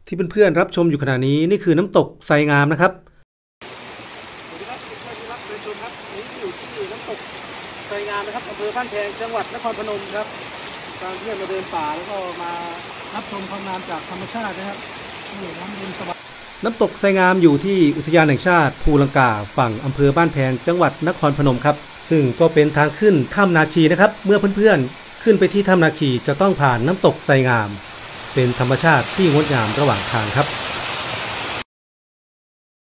ที่เพื่อนๆรับชมอยู่ขณะนี้นี่คือน้ำตกไซงามนะครับสวัสดีครับเพื่อนๆที่รับชมครับนี่อยู่ที่น้ำตกไซงามนะครับอำเภอบ้านแพงจังหวัดนครพนมครับการเพื่อนมาเดินป่าแล้วก็มารับชมความงามจากธรรมชาตินะครับนี่น้ำเย็นสบายน้ำตกไซงามอยู่ที่อุทยานแห่งชาติภูลังกาฝั่งอำเภอบ้านแพงจังหวัดนครพนมครับซึ่งก็เป็นทางขึ้นถ้ำนาคีนะครับเมื่อเพื่อนๆขึ้นไปที่ถ้ำนาคีจะต้องผ่านน้ำตกไซงามเป็นธรรมชาติที่งดงามระหว่างทางครับ